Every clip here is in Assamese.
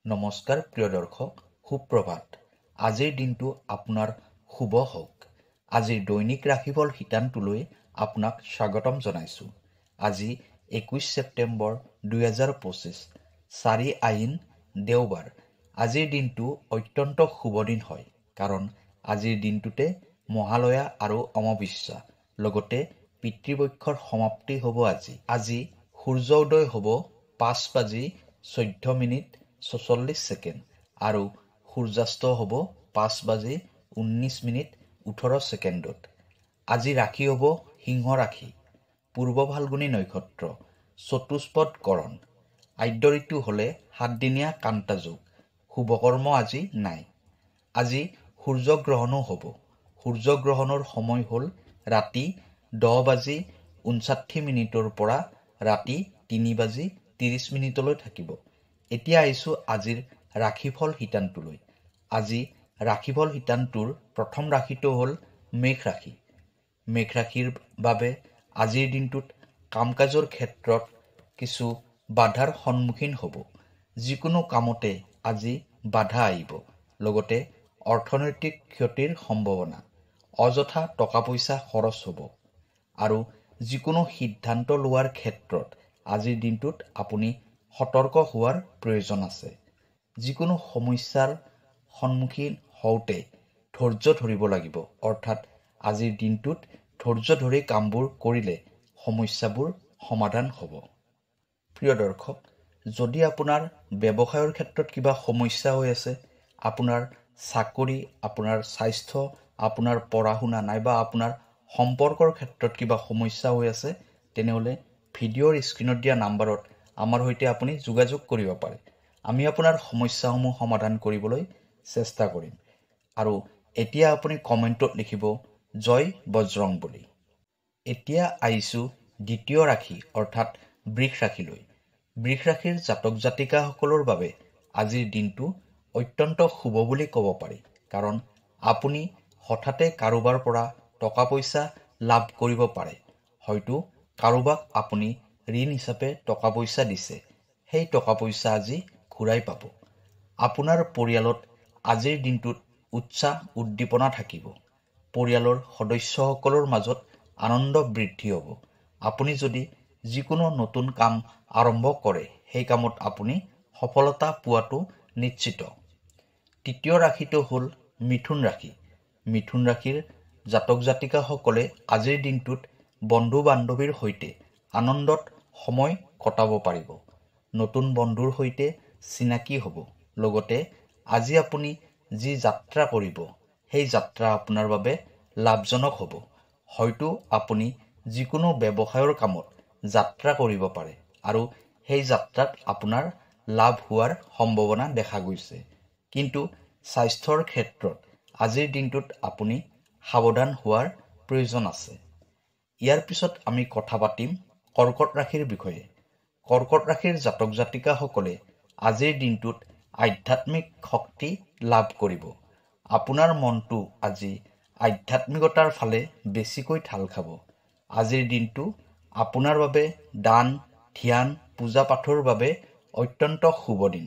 নমস্কাৰ প্ৰিয় দৰ্শক, সুপ্ৰভাত। আজিৰ দিনটো আপোনাৰ শুভ হওক। আজিৰ দৈনিক ৰাশিফল শিতানটোলৈ আপোনাক স্বাগতম জনাইছোঁ। আজি 21 ছেপ্টেম্বৰ 2025, 4 আহিন দেওবাৰ। আজিৰ দিনটো অত্যন্ত শুভ দিন হয়, কাৰণ আজিৰ দিনটোতে মহালয়া আৰু অমাৱস্যা, লগতে পিতৃপক্ষৰ সমাপ্তি হ'ব। আজি সূৰ্য উদয় হ'ব 5:14 আৰু সূৰ্যাস্ত হ'ব 5:19 আজি ৰাশি হ'ব সিংহ ৰাশি, পূৰ্ব ফাল্গুনী নক্ষত্ৰ, চতুষ্পদ কৰণ। আদ্য ঋতু হ'লে 7 দিনীয়া কান্তা যোগ। শুভকৰ্ম আজি নাই। আজি সূৰ্যগ্ৰহণো হ'ব। সূৰ্যগ্ৰহণৰ সময় হ'ল ৰাতি 10:59 পৰা ৰাতি 3:30 থাকিব। এতিয়া আহিছোঁ আজিৰ ৰাশিফল শিতানটোলৈ। আজি ৰাশিফল শিতানটোৰ প্ৰথম ৰাশিটো হ'ল মেঘ ৰাশি। মেঘ ৰাশিৰ বাবে আজিৰ দিনটোত কাম কাজৰ ক্ষেত্ৰত কিছু বাধাৰ সন্মুখীন হ'ব। যিকোনো কামতে আজি বাধা আহিব, লগতে অৰ্থনৈতিক ক্ষতিৰ সম্ভাৱনা। অযথা টকা পইচা খৰচ হ'ব। আৰু যিকোনো সিদ্ধান্ত লোৱাৰ ক্ষেত্ৰত আজিৰ দিনটোত আপুনি সতৰ্ক হোৱাৰ প্ৰয়োজন আছে। যিকোনো সমস্যাৰ সন্মুখীন হওঁতে ধৈৰ্য ধৰিব লাগিব। অৰ্থাৎ আজিৰ দিনটোত ধৈৰ্য ধৰি কামবোৰ কৰিলে সমস্যাবোৰ সমাধান হ'ব। প্ৰিয় দৰ্শক, যদি আপোনাৰ ব্যৱসায়ৰ ক্ষেত্ৰত কিবা সমস্যা হৈ আছে, আপোনাৰ চাকৰি, আপোনাৰ স্বাস্থ্য, আপোনাৰ পঢ়া শুনা নাইবা আপোনাৰ সম্পৰ্কৰ ক্ষেত্ৰত কিবা সমস্যা হৈ আছে, তেনেহ'লে ভিডিঅ'ৰ স্ক্ৰীণত দিয়া নাম্বাৰত আমাৰ সৈতে আপুনি যোগাযোগ কৰিব পাৰে। আমি আপোনাৰ সমস্যাসমূহ সমাধান কৰিবলৈ চেষ্টা কৰিম। আৰু এতিয়া আপুনি কমেণ্টত লিখিব জয় বজৰং বুলি। এতিয়া আহিছোঁ দ্বিতীয় ৰাশি অৰ্থাৎ বৃষ ৰাশিলৈ। বৃষ ৰাশিৰ জাতক জাতিকাসকলৰ বাবে আজিৰ দিনটো অত্যন্ত শুভ বুলি ক'ব পাৰি, কাৰণ আপুনি হঠাতে কাৰোবাৰ পৰা টকা পইচা লাভ কৰিব পাৰে। হয়তো কাৰোবাক আপুনি ঋণ হিচাপে টকা পইচা দিছে, সেই টকা পইচা আজি ঘূৰাই পাব। আপোনাৰ পৰিয়ালত আজিৰ দিনটোত উৎসাহ উদ্দীপনা থাকিব। পৰিয়ালৰ সদস্যসকলৰ মাজত আনন্দ বৃদ্ধি হ'ব। আপুনি যদি যিকোনো নতুন কাম আৰম্ভ কৰে, সেই কামত আপুনি সফলতা পোৱাটো নিশ্চিত। তৃতীয় ৰাশিটো হ'ল মিথুন ৰাশি। মিথুন ৰাশিৰ জাতক জাতিকাসকলে আজিৰ দিনটোত বন্ধু বান্ধৱীৰ সৈতে আনন্দত সময় কটাব পাৰিব। নতুন বন্ধুৰ সৈতে চিনাকি হ'ব। লগতে আজি আপুনি যি যাত্ৰা কৰিব, সেই যাত্ৰা আপোনাৰ বাবে লাভজনক হ'ব। হয়তো আপুনি যিকোনো ব্যৱসায়ৰ কামত যাত্ৰা কৰিব পাৰে আৰু সেই যাত্ৰাত আপোনাৰ লাভ হোৱাৰ সম্ভাৱনা দেখা গৈছে। কিন্তু স্বাস্থ্যৰ ক্ষেত্ৰত আজিৰ দিনটোত আপুনি সাৱধান হোৱাৰ প্ৰয়োজন আছে। ইয়াৰ পিছত আমি কথা পাতিম কৰ্কট ৰাশিৰ বিষয়ে। কৰ্কট ৰাশিৰ জাতক জাতিকাসকলে আজিৰ দিনটোত আধ্যাত্মিক শক্তি লাভ কৰিব। আপোনাৰ মনটো আজি আধ্যাত্মিকতাৰ ফালে বেছিকৈ ঢাল খাব। আজিৰ দিনটো আপোনাৰ বাবে দান, ধ্যান, পূজা পাঠৰ বাবে অত্যন্ত শুভ দিন।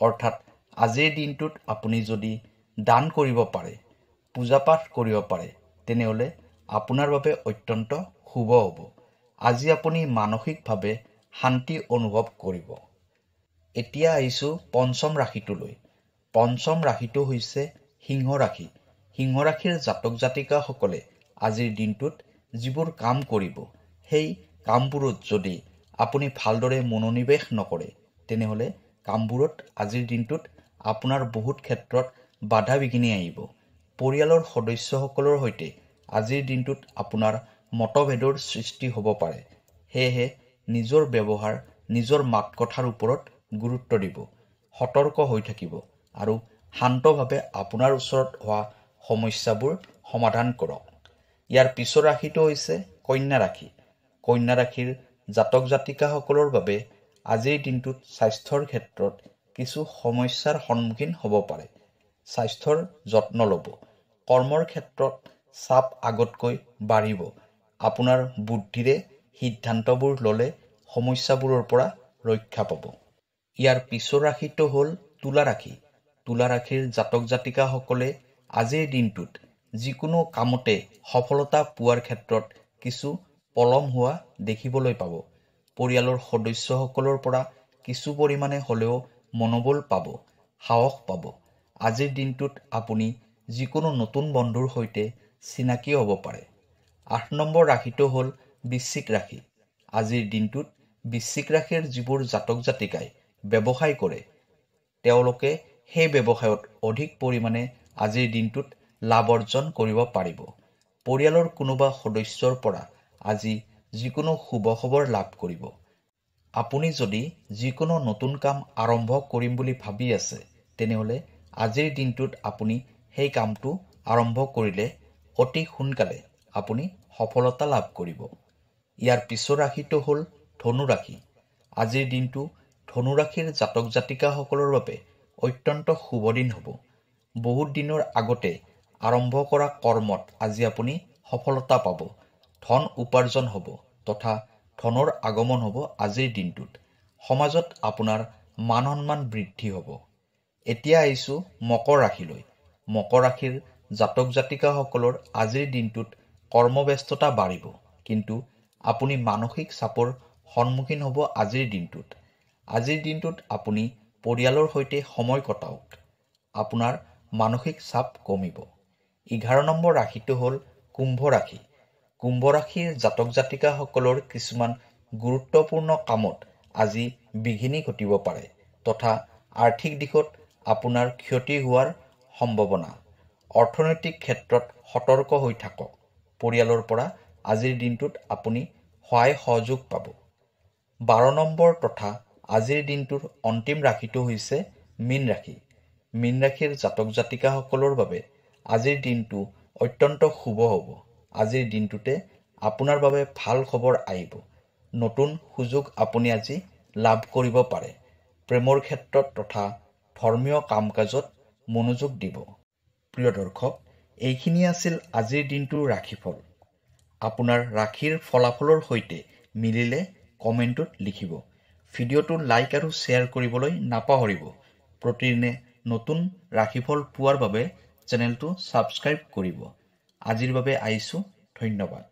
অৰ্থাৎ আজিৰ দিনটোত আপুনি যদি দান কৰিব পাৰে, পূজা পাঠ কৰিব পাৰে, তেনেহ'লে আপোনাৰ বাবে অত্যন্ত শুভ হ'ব। আজি আপুনি মানসিকভাৱে শান্তি অনুভৱ কৰিব। এতিয়া আহিছোঁ পঞ্চম ৰাশিটোলৈ। পঞ্চম ৰাশিটো হৈছে সিংহ ৰাশি। সিংহ ৰাশিৰ জাতক জাতিকাসকলে আজিৰ দিনটোত যিবোৰ কাম কৰিব, সেই কামবোৰত যদি আপুনি ভালদৰে মনোনিৱেশ নকৰে, তেনেহ'লে কামবোৰত আজিৰ দিনটোত আপোনাৰ বহুত ক্ষেত্ৰত বাধা বিঘিনি আহিব। পৰিয়ালৰ সদস্যসকলৰ সৈতে আজিৰ দিনটোত আপোনাৰ মতভেদৰ সৃষ্টি হ'ব পাৰে। সেয়েহে নিজৰ ব্যৱহাৰ, নিজৰ মাত কথাৰ ওপৰত গুৰুত্ব দিব, সতৰ্ক হৈ থাকিব আৰু শান্তভাৱে আপোনাৰ ওচৰত হোৱা সমস্যাবোৰ সমাধান কৰক। ইয়াৰ পিছৰ ৰাশিটো হৈছে কন্যা ৰাশি। কন্যা ৰাশিৰ জাতক জাতিকাসকলৰ বাবে আজিৰ দিনটোত স্বাস্থ্যৰ ক্ষেত্ৰত কিছু সমস্যাৰ সন্মুখীন হ'ব পাৰে। স্বাস্থ্যৰ যত্ন ল'ব। কৰ্মৰ ক্ষেত্ৰত চাপ আগতকৈ বাঢ়িব। আপোনাৰ বুদ্ধিৰে সিদ্ধান্তবোৰ ল'লে সমস্যাবোৰৰ পৰা ৰক্ষা পাব। ইয়াৰ পিছৰ ৰাশিটো হ'ল তুলা ৰাশি তুলা ৰাশিৰ জাতক জাতিকাসকলে আজিৰ দিনটোত যিকোনো কামতে সফলতা পোৱাৰ ক্ষেত্ৰত কিছু পলম হোৱা দেখিবলৈ পাব। পৰিয়ালৰ সদস্যসকলৰ পৰা কিছু পৰিমাণে হ'লেও মনোবল পাব, সাহস পাব। আজিৰ দিনটোত আপুনি যিকোনো নতুন বন্ধুৰ সৈতে চিনাকি হ'ব পাৰে। ৮ নম্বৰ ৰাশিটো হ'ল বৃশ্চিক ৰাশি। আজিৰ দিনটোত বৃশ্চিক ৰাশিৰ যিবোৰ জাতক জাতিকাই ব্যৱসায় কৰে, তেওঁলোকে সেই ব্যৱসায়ত অধিক পৰিমাণে আজিৰ দিনটোত লাভ অৰ্জন কৰিব পাৰিব। পৰিয়ালৰ কোনোবা সদস্যৰ পৰা আজি যিকোনো শুভ খবৰ লাভ কৰিব। আপুনি যদি যিকোনো নতুন কাম আৰম্ভ কৰিম বুলি ভাবি আছে, তেনেহ'লে আজিৰ দিনটোত আপুনি সেই কামটো আৰম্ভ কৰিলে অতি সোনকালে আপুনি সফলতা লাভ কৰিব। ইয়াৰ পিছৰ ৰাশিটো হ'ল ধনু ৰাশি। আজিৰ দিনটো ধনু ৰাশিৰ জাতক জাতিকাসকলৰ বাবে অত্যন্ত শুভ দিন হ'ব। বহুত দিনৰ আগতে আৰম্ভ কৰা কৰ্মত আজি আপুনি সফলতা পাব। ধন উপাৰ্জন হ'ব তথা ধনৰ আগমন হ'ব আজিৰ দিনটোত। সমাজত আপোনাৰ মান সন্মান বৃদ্ধি হ'ব। এতিয়া আহিছোঁ মকৰ ৰাশিলৈ। মকৰ ৰাশিৰ জাতক জাতিকাসকলৰ আজিৰ দিনটোত কৰ্মব্যস্ততা বাঢ়িব, কিন্তু আপুনি মানসিক চাপৰ সন্মুখীন হ'ব আজিৰ দিনটোত। আজিৰ দিনটোত আপুনি পৰিয়ালৰ সৈতে সময় কটাওক। আপোনাৰ মানসিক চাপ কমিব। 11 নম্বৰ ৰাশিটো হ'ল কুম্ভ ৰাশি। কুম্ভ ৰাশিৰ জাতক জাতিকাসকলৰ কিছুমান গুৰুত্বপূৰ্ণ কামত আজি বিঘিনি ঘটিব পাৰে তথা আৰ্থিক দিশত আপোনাৰ ক্ষতি হোৱাৰ সম্ভাৱনা। অৰ্থনৈতিক ক্ষেত্ৰত সতৰ্ক হৈ থাকক। পৰিয়ালৰ পৰা আজিৰ দিনটোত আপুনি সহায় সহযোগ পাব। 12 নম্বৰ তথা আজিৰ দিনটোৰ অন্তিম ৰাশিটো হৈছে মীন ৰাশি। মীন ৰাশিৰ জাতক জাতিকাসকলৰ বাবে আজিৰ দিনটো অত্যন্ত শুভ হ'ব। আজিৰ দিনটোতে আপোনাৰ বাবে ভাল খবৰ আহিব। নতুন সুযোগ আপুনি আজি লাভ কৰিব পাৰে। প্ৰেমৰ ক্ষেত্ৰত তথা ধৰ্মীয় কাম কাজত মনোযোগ দিব। প্ৰিয় দৰ্শক, এইখিনি আছিল আজিৰ দিনটোৰ ৰাশিফল। আপোনাৰ ৰাশিৰ ফলাফলৰ সৈতে মিলিলে কমেণ্টত লিখিব। ভিডিঅ'টো লাইক আৰু শ্বেয়াৰ কৰিবলৈ নাপাহৰিব। প্ৰতিদিনে নতুন ৰাশিফল পোৱাৰ বাবে চেনেলটো ছাবস্ক্ৰাইব কৰিব। আজিৰ বাবে আহিছোঁ, ধন্যবাদ।